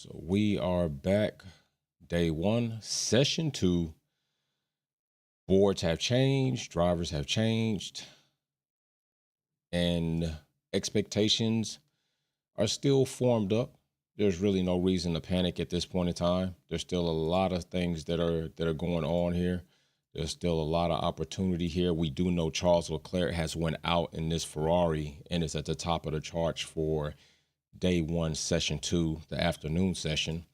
So we are back, day one, session two. Boards have changed, drivers have changed, and expectations are still formed up. There's really no reason to panic at this point in time. There's still a lot of things that are going on here. There's still a lot of opportunity here. We do know Charles Leclerc has went out in this Ferrari and is at the top of the charts for day one, session two, the afternoon session.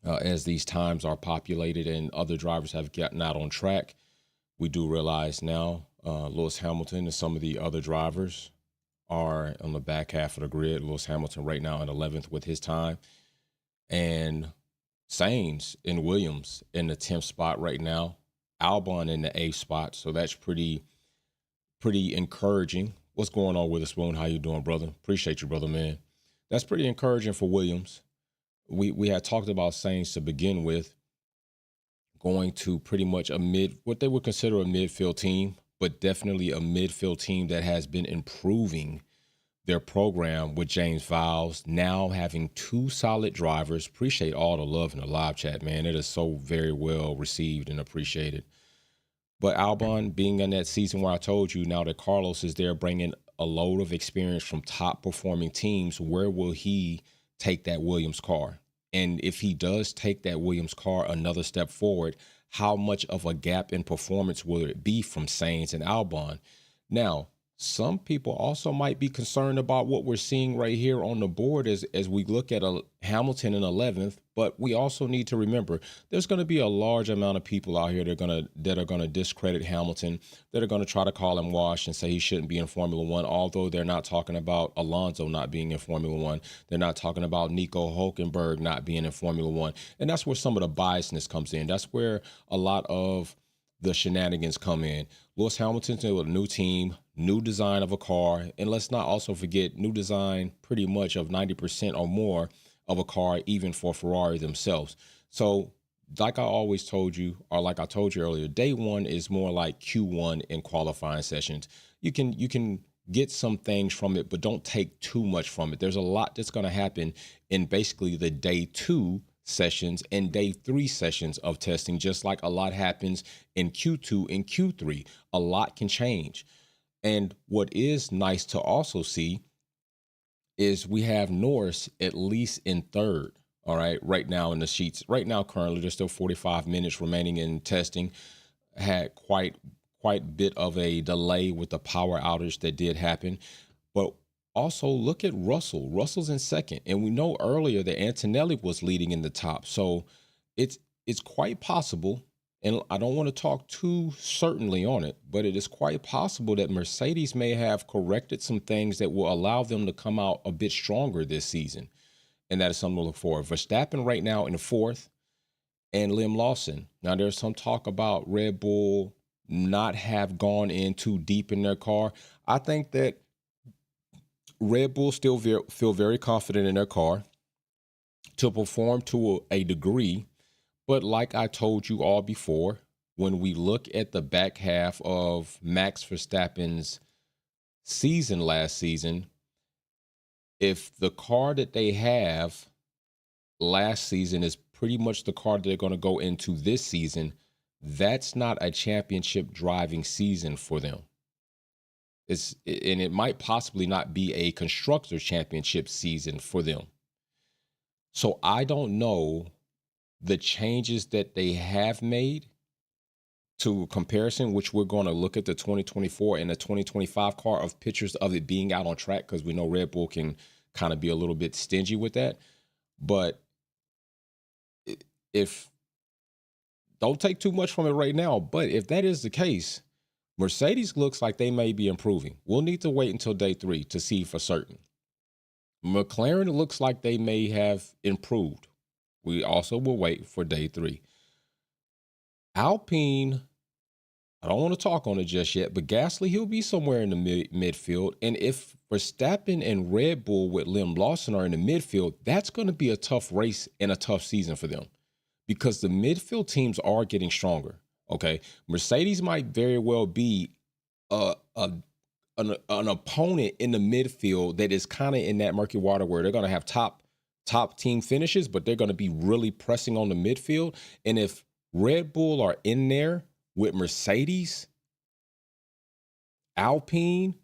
As these times are populated and other drivers have gotten out on track, we do realize now Lewis Hamilton and some of the other drivers are on the back half of the grid. Lewis Hamilton right now in 11th with his time, and Sainz and Williams in the 10th spot right now, Albon in the 8th spot. So that's pretty encouraging. What's going on with us, Spoon? How you doing, brother? Appreciate you, brother, man. That's pretty encouraging for Williams. We had talked about Sainz to begin with, going to pretty much what they would consider a midfield team, but definitely a midfield team that has been improving their program with James Viles, now having two solid drivers. Appreciate all the love in the live chat, man. It is so very well received and appreciated. But Albon being in that season where I told you, now that Carlos is there bringing a load of experience from top performing teams, where will he take that Williams car? And if he does take that Williams car another step forward, how much of a gap in performance will it be from Sainz and Albon? Now, some people also might be concerned about what we're seeing right here on the board as we look at a Hamilton in 11th, but we also need to remember there's going to be a large amount of people out here that are going to discredit Hamilton, that are going to try to call him washed and say he shouldn't be in Formula One, although they're not talking about Alonso not being in Formula One. They're not talking about Nico Hulkenberg not being in Formula One. And that's where some of the biasness comes in. That's where a lot of the shenanigans come in. Lewis Hamilton's with a new team, new design of a car, and let's not also forget new design pretty much of 90% or more of a car, even for Ferrari themselves. So like I always told you, or like I told you earlier, day one is more like Q1 in qualifying sessions. You can get some things from it, but don't take too much from it. There's a lot that's going to happen in basically the day two sessions and day three sessions of testing, just like a lot happens in Q2 and Q3. A lot can change. And what is nice to also see is we have Norris at least in third, all right, right now in the sheets. Right now, currently, there's still 45 minutes remaining in testing. Had quite bit of a delay with the power outage that did happen. But also look at Russell. Russell's in second. And we know earlier that Antonelli was leading in the top. So it's quite possible, and I don't want to talk too certainly on it, but it is quite possible that Mercedes may have corrected some things that will allow them to come out a bit stronger this season. And that is something to look for. Verstappen right now in fourth, and Liam Lawson. Now there's some talk about Red Bull not have gone in too deep in their car. I think that Red Bull still feel very confident in their car to perform to a degree. But like I told you all before, when we look at the back half of Max Verstappen's season last season, if the car that they have last season is pretty much the car they're going to go into this season, that's not a championship driving season for them. And it might possibly not be a constructor championship season for them. So I don't know the changes that they have made to comparison, which we're going to look at the 2024 and the 2025 car of pictures of it being out on track, because we know Red Bull can kind of be a little bit stingy with that. But if don't take too much from it right now, but if that is the case, Mercedes looks like they may be improving. We'll need to wait until day three to see for certain. McLaren looks like they may have improved. We also will wait for day three. Alpine, I don't want to talk on it just yet, but Gasly, he'll be somewhere in the midfield. And if Verstappen and Red Bull with Liam Lawson are in the midfield, that's going to be a tough race and a tough season for them, because the midfield teams are getting stronger. Okay, Mercedes might very well be an opponent in the midfield that is kind of in that murky water where they're going to have top top team finishes, but they're going to be really pressing on the midfield. And if Red Bull are in there with Mercedes, Alpine,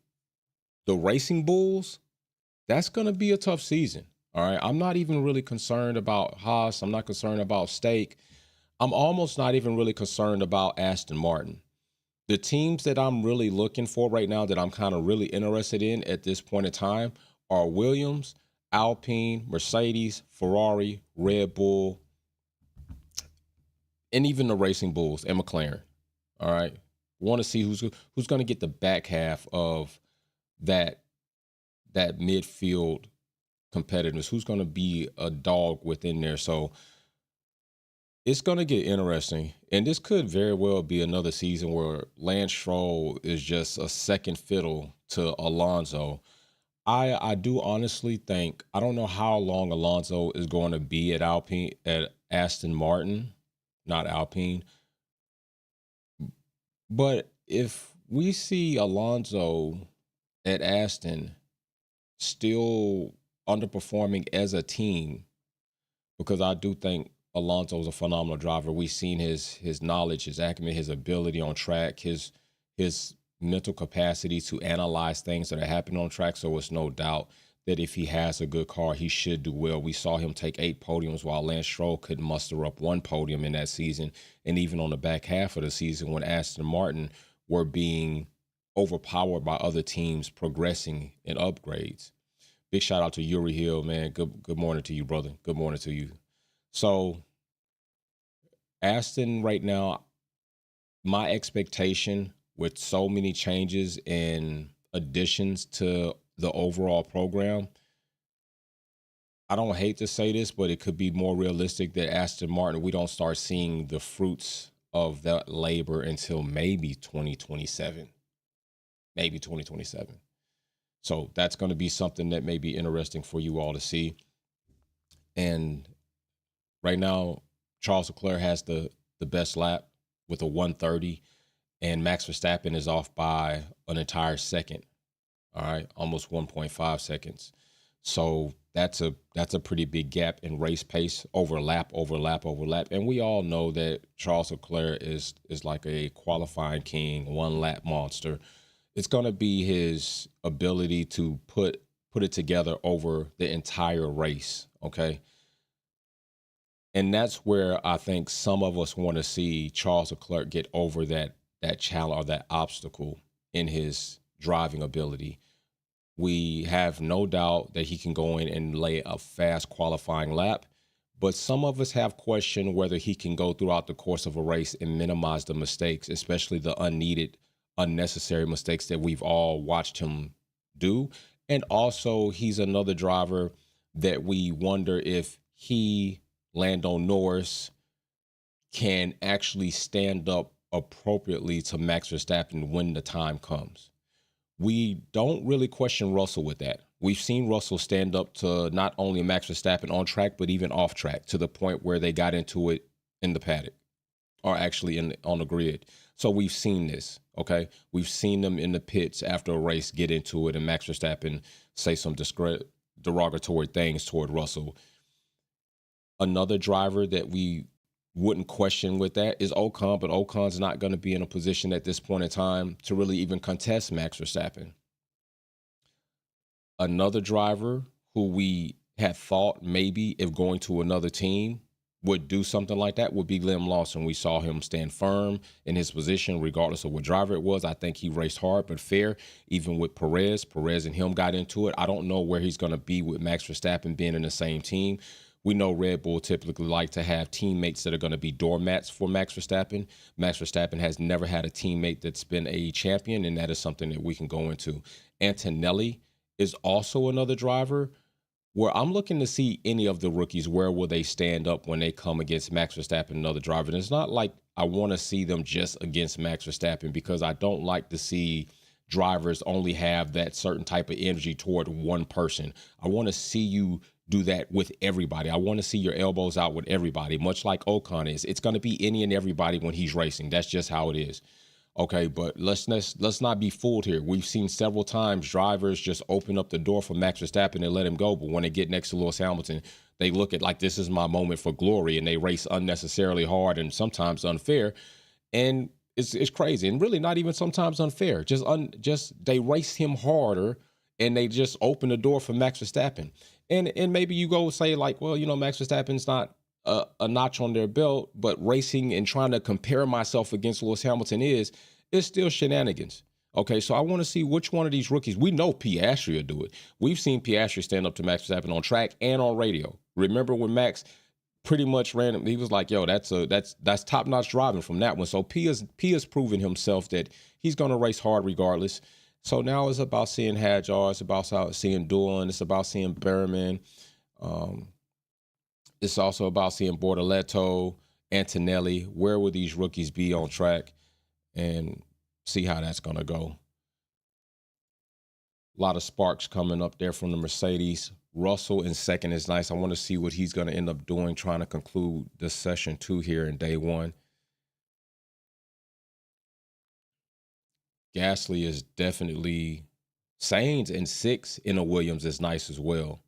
the Racing Bulls, that's going to be a tough season. All right. I'm not even really concerned about Haas. I'm not concerned about Stake. I'm almost not even really concerned about Aston Martin. The teams that I'm really looking for right now, that I'm kind of really interested in at this point in time, are Williams, Alpine, Mercedes, Ferrari, Red Bull, and even the Racing Bulls and McLaren. All right. Want to see who's going to get the back half of that midfield competitiveness, who's going to be a dog within there. So it's going to get interesting. And this could very well be another season where Lance Stroll is just a second fiddle to Alonso. I do honestly think, I don't know how long Alonso is going to be at Aston Martin, not Alpine. But if we see Alonso at Aston still underperforming as a team, because I do think Alonso is a phenomenal driver. We've seen his knowledge, his acumen, his ability on track, his mental capacity to analyze things that are happening on track. So it's no doubt that if he has a good car, he should do well. We saw him take 8 podiums while Lance Stroll could muster up 1 podium in that season. And even on the back half of the season when Aston Martin were being overpowered by other teams progressing in upgrades. Big shout out to Yuri Hill, man. Good morning to you, brother. Good morning to you. So Aston right now, my expectation with so many changes and additions to the overall program, I don't hate to say this, but it could be more realistic that Aston Martin, we don't start seeing the fruits of that labor until maybe 2027. Maybe 2027. So that's going to be something that may be interesting for you all to see. And right now, Charles Leclerc has the best lap with a 1:30, and Max Verstappen is off by an entire second. All right, almost 1.5 seconds. So that's a pretty big gap in race pace, overlap. And we all know that Charles Leclerc is like a qualifying king, one lap monster. It's going to be his ability to put it together over the entire race, okay? And that's where I think some of us want to see Charles Leclerc get over that challenge or that obstacle in his driving ability. We have no doubt that he can go in and lay a fast qualifying lap, but some of us have questioned whether he can go throughout the course of a race and minimize the mistakes, especially the unnecessary mistakes that we've all watched him do. And also, he's another driver that we wonder if he, Lando Norris, can actually stand up appropriately to Max Verstappen when the time comes. We don't really question Russell with that. We've seen Russell stand up to not only Max Verstappen on track, but even off track, to the point where they got into it in the paddock, or actually on the grid. So we've seen this, okay? We've seen them in the pits after a race get into it, and Max Verstappen say some derogatory things toward Russell. Another driver that we wouldn't question with that is Ocon, but Ocon's not going to be in a position at this point in time to really even contest Max Verstappen. Another driver who we had thought maybe if going to another team would do something like that would be Liam Lawson. We saw him stand firm in his position regardless of what driver it was. I think he raced hard but fair, even with Perez. Perez and him got into it. I don't know where he's going to be with Max Verstappen being in the same team. We know Red Bull typically like to have teammates that are going to be doormats for Max Verstappen. Max Verstappen has never had a teammate that's been a champion, and that is something that we can go into. Antonelli is also another driver where I'm looking to see any of the rookies, where will they stand up when they come against Max Verstappen, another driver. And it's not like I want to see them just against Max Verstappen, because I don't like to see drivers only have that certain type of energy toward one person. I want to see you do that with everybody. I want to see your elbows out with everybody, much like Ocon is. It's going to be any and everybody when he's racing. That's just how it is. Okay, but let's not be fooled here. We've seen several times drivers just open up the door for Max Verstappen and let him go, but when they get next to Lewis Hamilton, they look at like this is my moment for glory, and they race unnecessarily hard and sometimes unfair, and it's crazy, and really not even sometimes unfair. Just they race him harder, and they just open the door for Max Verstappen, and maybe you go say like, well, Max Verstappen's not a notch on their belt, but racing and trying to compare myself against Lewis Hamilton is still shenanigans. Okay, so I want to see which one of these rookies. We know Piastri will do it. We've seen Piastri stand up to Max Verstappen on track and on radio. Remember when Max pretty much ran him? He was like, "Yo, that's top notch driving from that one." So Pia's proven himself that he's going to race hard regardless. So now it's about seeing Hadjar, it's about seeing Doohan, it's about seeing Berman. Um, it's also about seeing Bortoleto, Antonelli. Where will these rookies be on track? And see how that's going to go. A lot of sparks coming up there from the Mercedes. Russell in second is nice. I want to see what he's going to end up doing, trying to conclude the session 2 here in day 1. Gasly is definitely Sainz in 6 in a Williams is nice as well.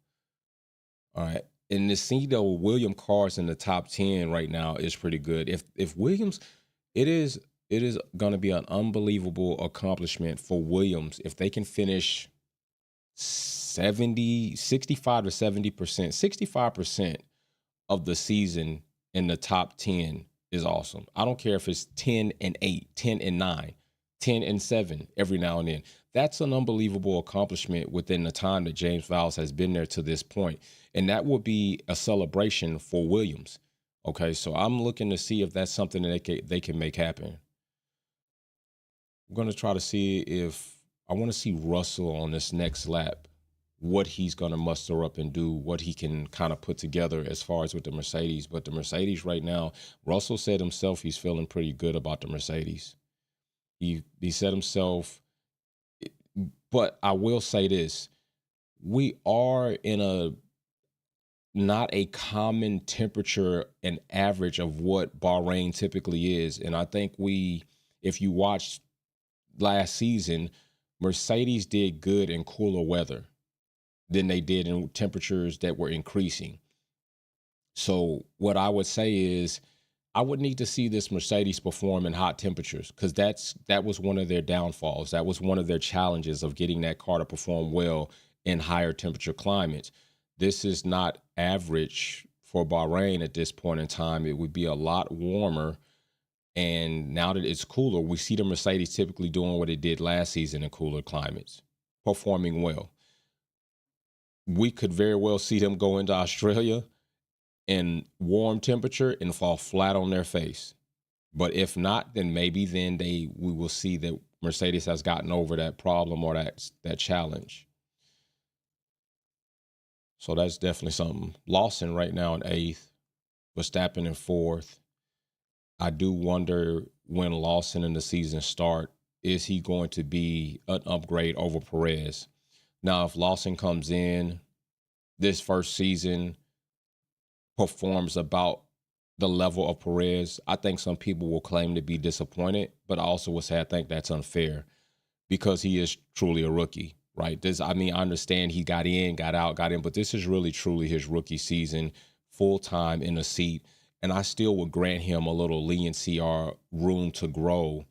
All right. And to see the William cars in the top 10 right now is pretty good. If Williams, it is going to be an unbelievable accomplishment for Williams if they can finish 65 to 70%, 65% of the season in the top 10 is awesome. I don't care if it's 10 and 8, 10 and 9, 10 and 7 every now and then. That's an unbelievable accomplishment within the time that James Vowles has been there to this point. And that would be a celebration for Williams. Okay, so I'm looking to see if that's something that they can make happen. I'm going to try to see if I want to see Russell on this next lap, what he's going to muster up and do, what he can kind of put together as far as with the Mercedes. But the Mercedes right now, Russell said himself he's feeling pretty good about the Mercedes. He said himself, but I will say this, we are in a not a common temperature and average of what Bahrain typically is. And I think if you watched last season, Mercedes did good in cooler weather than they did in temperatures that were increasing. So what I would say is I would need to see this Mercedes perform in hot temperatures, because that was one of their downfalls. That was one of their challenges of getting that car to perform well in higher temperature climates. This is not average for Bahrain at this point in time. It would be a lot warmer. And now that it's cooler, we see the Mercedes typically doing what it did last season in cooler climates, performing well. We could very well see them go into Australia in warm temperature and fall flat on their face. But if not, then maybe we will see that Mercedes has gotten over that problem or that challenge. So that's definitely something. Lawson right now in 8th, Verstappen in 4th. I do wonder when Lawson in the season start, is he going to be an upgrade over Perez? Now, if Lawson comes in this first season, performs about the level of Perez, I think some people will claim to be disappointed, but I also would say I think that's unfair because he is truly a rookie, right? I understand he got in, got out, got in, but this is really truly his rookie season, full-time in the seat. And I still would grant him a little leniency or room to grow.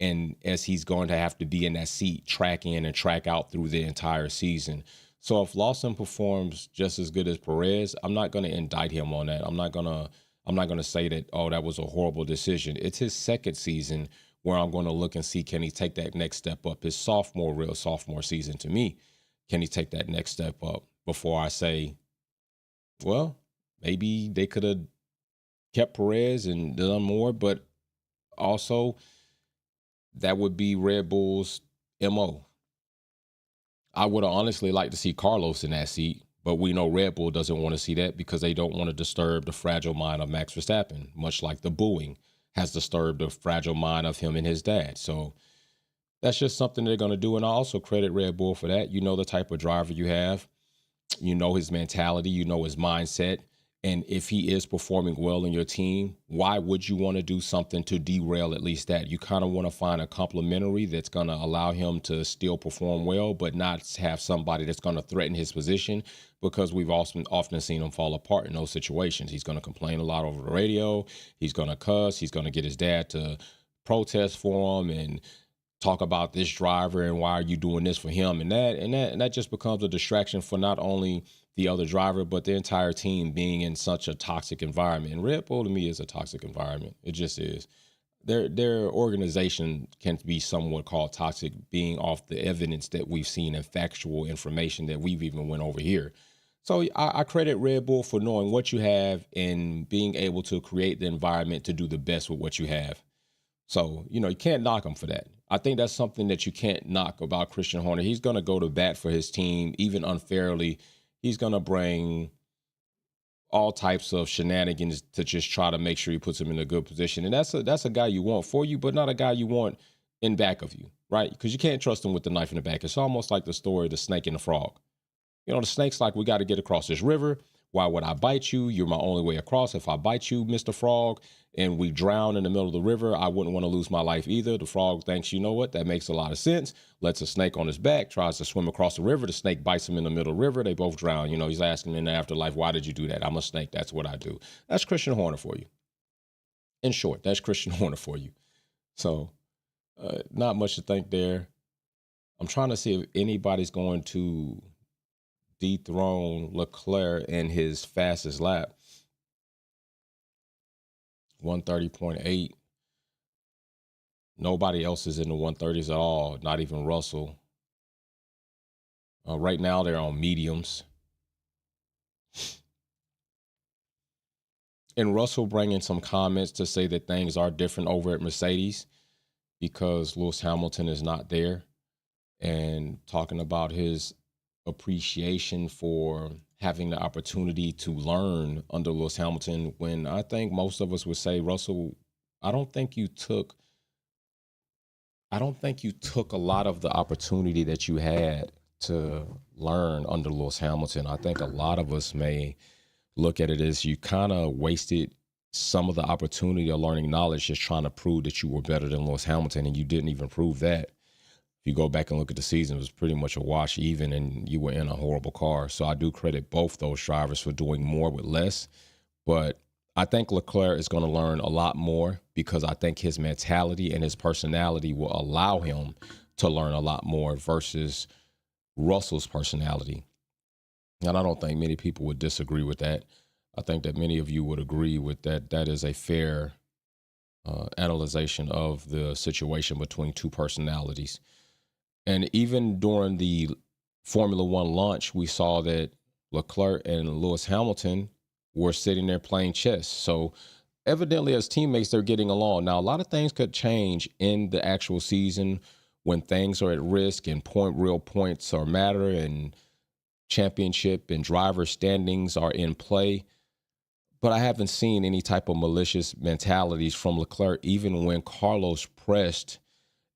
And as he's going to have to be in that seat, track in and track out through the entire season. So if Lawson performs just as good as Perez, I'm not going to indict him on that. I'm not going to say that, oh, that was a horrible decision. It's his second season where I'm going to look and see, can he take that next step up? His real sophomore season to me, can he take that next step up before I say, well, maybe they could have kept Perez and done more, but also that would be Red Bull's MO. I would have honestly liked to see Carlos in that seat, but we know Red Bull doesn't want to see that because they don't want to disturb the fragile mind of Max Verstappen, much like the booing has disturbed the fragile mind of him and his dad. So that's just something they're going to do, and I also credit Red Bull for that. You know the type of driver you have. You know his mentality. You know his mindset. And if he is performing well in your team, why would you want to do something to derail at least that? You kind of want to find a complementary that's going to allow him to still perform well, but not have somebody that's going to threaten his position, because we've often seen him fall apart in those situations. He's going to complain a lot over the radio. He's going to cuss. He's going to get his dad to protest for him and talk about this driver and why are you doing this for him and that just becomes a distraction for not only the other driver but the entire team being in such a toxic environment. And Red Bull to me is a toxic environment. It just is. Their organization can be somewhat called toxic, being off the evidence that we've seen and factual information that we've even went over here. So I credit Red Bull for knowing what you have and being able to create the environment to do the best with what you have. So, you can't knock him for that. I think that's something that you can't knock about Christian Horner. He's going to go to bat for his team, even unfairly. He's going to bring all types of shenanigans to just try to make sure he puts him in a good position. And that's a guy you want for you, but not a guy you want in back of you, right? Because you can't trust him with the knife in the back. It's almost like the story of the snake and the frog. The snake's like, we got to get across this river. Why would I bite you? You're my only way across. If I bite you, Mr. Frog, and we drown in the middle of the river, I wouldn't want to lose my life either. The frog thinks, you know what? That makes a lot of sense. Lets a snake on his back, tries to swim across the river. The snake bites him in the middle of the river. They both drown. He's asking in the afterlife, why did you do that? I'm a snake. That's what I do. That's Christian Horner for you. In short, that's Christian Horner for you. So not much to think there. I'm trying to see if anybody's going to dethrone Leclerc in his fastest lap. 130.8. Nobody else is in the 130s at all, not even Russell. Right now they're on mediums. And Russell bringing some comments to say that things are different over at Mercedes because Lewis Hamilton is not there, and talking about his appreciation for having the opportunity to learn under Lewis Hamilton, when I think most of us would say, Russell, I don't think you took a lot of the opportunity that you had to learn under Lewis Hamilton. I think a lot of us may look at it as you kind of wasted some of the opportunity of learning knowledge just trying to prove that you were better than Lewis Hamilton, and you didn't even prove that. If you go back and look at the season, it was pretty much a wash even, and you were in a horrible car. So I do credit both those drivers for doing more with less. But I think Leclerc is going to learn a lot more because I think his mentality and his personality will allow him to learn a lot more versus Russell's personality. And I don't think many people would disagree with that. I think that many of you would agree with that. That is a fair analyzation of the situation between two personalities. And even during the Formula One launch, we saw that Leclerc and Lewis Hamilton were sitting there playing chess. So evidently as teammates, they're getting along. Now, a lot of things could change in the actual season when things are at risk and real points are matter and championship and driver standings are in play. But I haven't seen any type of malicious mentalities from Leclerc, even when Carlos pressed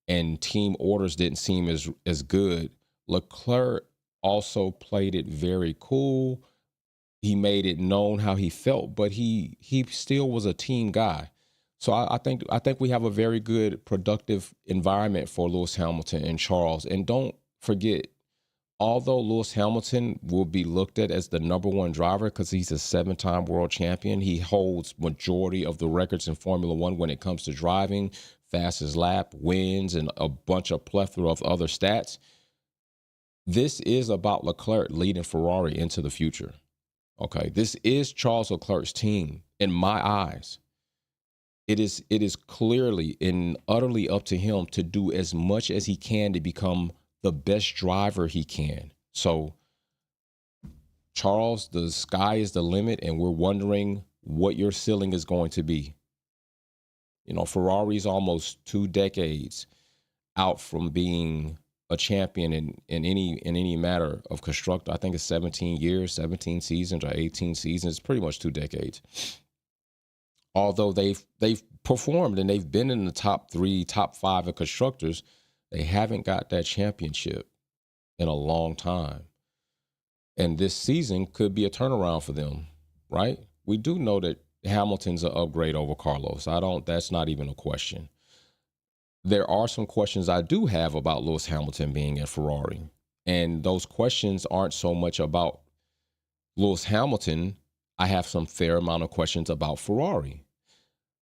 and team orders didn't seem as good. Leclerc also played it very cool. He made it known how he felt, but he still was a team guy. So I think we have a very good, productive environment for Lewis Hamilton and Charles. And don't forget, although Lewis Hamilton will be looked at as the number one driver because he's a 7-time world champion, he holds majority of the records in Formula One when it comes to driving, fastest lap, wins, and a bunch of plethora of other stats. This is about Leclerc leading Ferrari into the future. Okay, this is Charles Leclerc's team in my eyes. It is clearly and utterly up to him to do as much as he can to become the best driver he can. So, Charles, the sky is the limit, and we're wondering what your ceiling is going to be. Ferrari's almost 2 decades out from being a champion in any matter of constructor. I think it's 17 years, 17 seasons, or 18 seasons. It's pretty much 2 decades. Although they've performed and they've been in the top 3, top 5 of constructors, they haven't got that championship in a long time. And this season could be a turnaround for them, right? we do know that Hamilton's an upgrade over Carlos. That's not even a question. There are some questions I do have about Lewis Hamilton being at Ferrari. And those questions aren't so much about Lewis Hamilton. I have some fair amount of questions about Ferrari.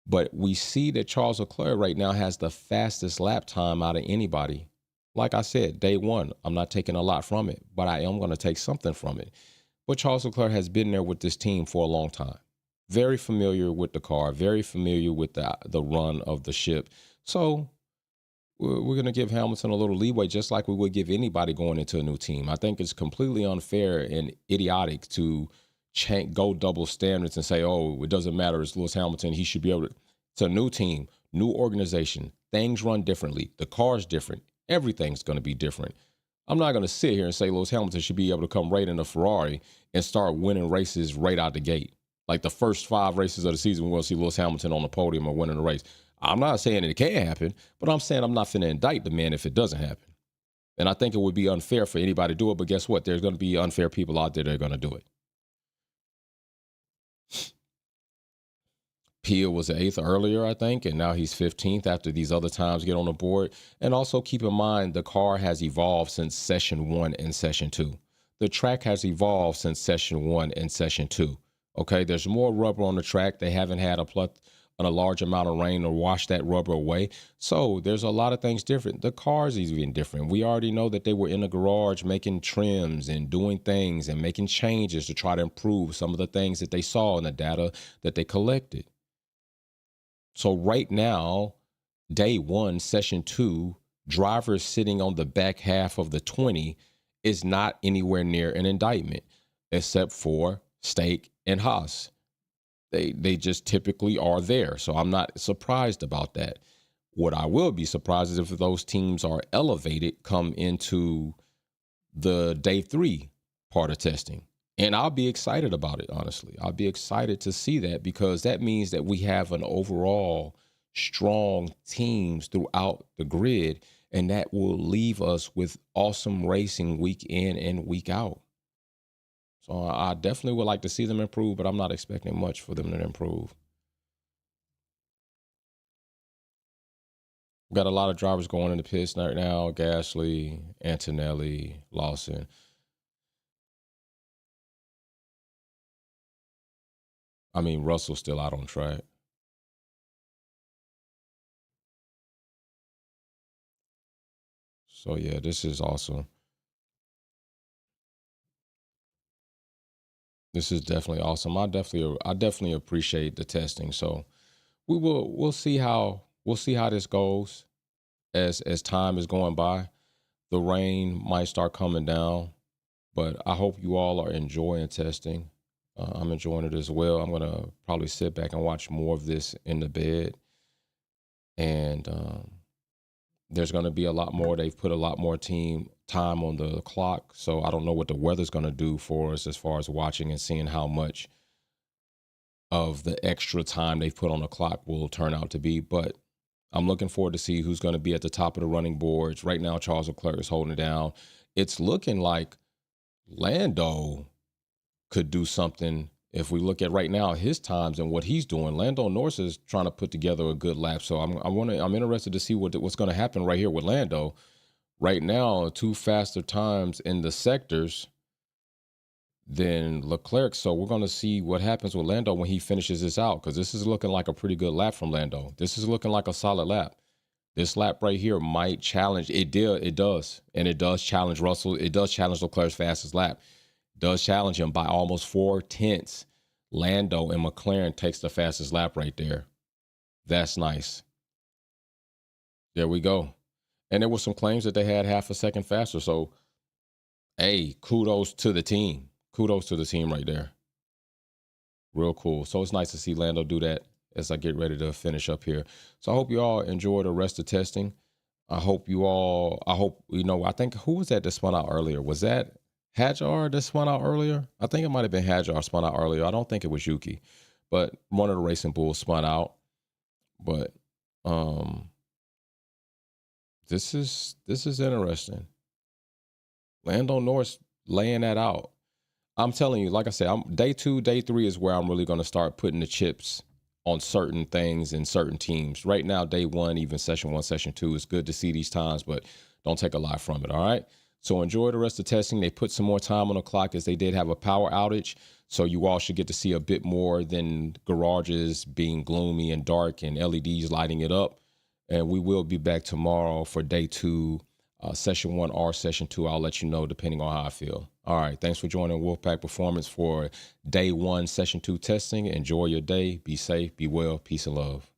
But we see that Charles Leclerc right now has the fastest lap time out of anybody. Like I said, day one, I'm not taking a lot from it, but I am going to take something from it. But Charles Leclerc has been there with this team for a long time. Very familiar with the car, very familiar with the run of the ship. So we're going to give Hamilton a little leeway, just like we would give anybody going into a new team. I think it's completely unfair and idiotic to go double standards and say, oh, it doesn't matter, it's Lewis Hamilton, he should be able to. It's a new team, new organization. Things run differently. The car's different. Everything's going to be different. I'm not going to sit here and say Lewis Hamilton should be able to come right in a Ferrari and start winning races right out the gate. Like the first 5 races of the season, we're going to see Lewis Hamilton on the podium or winning the race. I'm not saying it can't happen, but I'm saying I'm not finna indict the man if it doesn't happen. And I think it would be unfair for anybody to do it, but guess what? There's going to be unfair people out there that are going to do it. Pia was 8th earlier, I think, and now he's 15th after these other times get on the board. And also keep in mind, the car has evolved since session 1 and session 2. The track has evolved since session 1 and session 2. Okay, there's more rubber on the track. They haven't had a large amount of rain to wash that rubber away. So there's a lot of things different. The car's even different. We already know that they were in the garage making trims and doing things and making changes to try to improve some of the things that they saw in the data that they collected. So right now, day 1, session 2, drivers sitting on the back half of the 20 is not anywhere near an indictment, except for Stake and Haas. They just typically are there. So I'm not surprised about that. What I will be surprised is if those teams are elevated come into the day 3 part of testing. And I'll be excited about it, honestly. I'll be excited to see that because that means that we have an overall strong teams throughout the grid, and that will leave us with awesome racing week in and week out. So I definitely would like to see them improve, but I'm not expecting much for them to improve. We've got a lot of drivers going in the pits right now. Gasly, Antonelli, Lawson. I mean, Russell's still out on track. So yeah, this is awesome. This is definitely awesome. I definitely appreciate the testing. So we'll see how this goes as time is going by. The rain might start coming down, but I hope you all are enjoying testing. I'm enjoying it as well. I'm gonna probably sit back and watch more of this in the bed, and there's going to be a lot more. They've put a lot more team time on the clock, so I don't know what the weather's going to do for us as far as watching and seeing how much of the extra time they've put on the clock will turn out to be. But I'm looking forward to see who's going to be at the top of the running boards. Right now, Charles Leclerc is holding it down. It's looking like Lando could do something. If we look at right now his times and what he's doing, Lando Norris is trying to put together a good lap. So I'm interested to see what's going to happen right here with Lando. Right now, 2 faster times in the sectors than Leclerc. So we're going to see what happens with Lando when he finishes this out, because this is looking like a pretty good lap from Lando. This is looking like a solid lap. This lap right here might challenge. It does. And it does challenge Russell. It does challenge Leclerc's fastest lap. It does challenge him by almost 4/10. Lando and McLaren takes the fastest lap right there. That's nice. There we go. And there were some claims that they had half a second faster. So, hey, kudos to the team. Kudos to the team right there. Real cool. So it's nice to see Lando do that as I get ready to finish up here. So I hope you all enjoy the rest of testing. I think, who was that spun out earlier? Was that Hajar that spun out earlier? I think it might have been Hajar spun out earlier. I don't think it was Yuki, but one of the Racing Bulls spun out. But this is interesting. Lando Norris laying that out. I'm telling you, like I said, day 2, day 3 is where I'm really going to start putting the chips on certain things and certain teams. Right now, day 1, even session 1, session 2, is good to see these times, but don't take a lot from it. All right. So enjoy the rest of the testing. They put some more time on the clock as they did have a power outage. So you all should get to see a bit more than garages being gloomy and dark and LEDs lighting it up. And we will be back tomorrow for day 2, session 1 or session 2. I'll let you know depending on how I feel. All right. Thanks for joining Wolfpack Performance for day 1, session 2 testing. Enjoy your day. Be safe. Be well. Peace and love.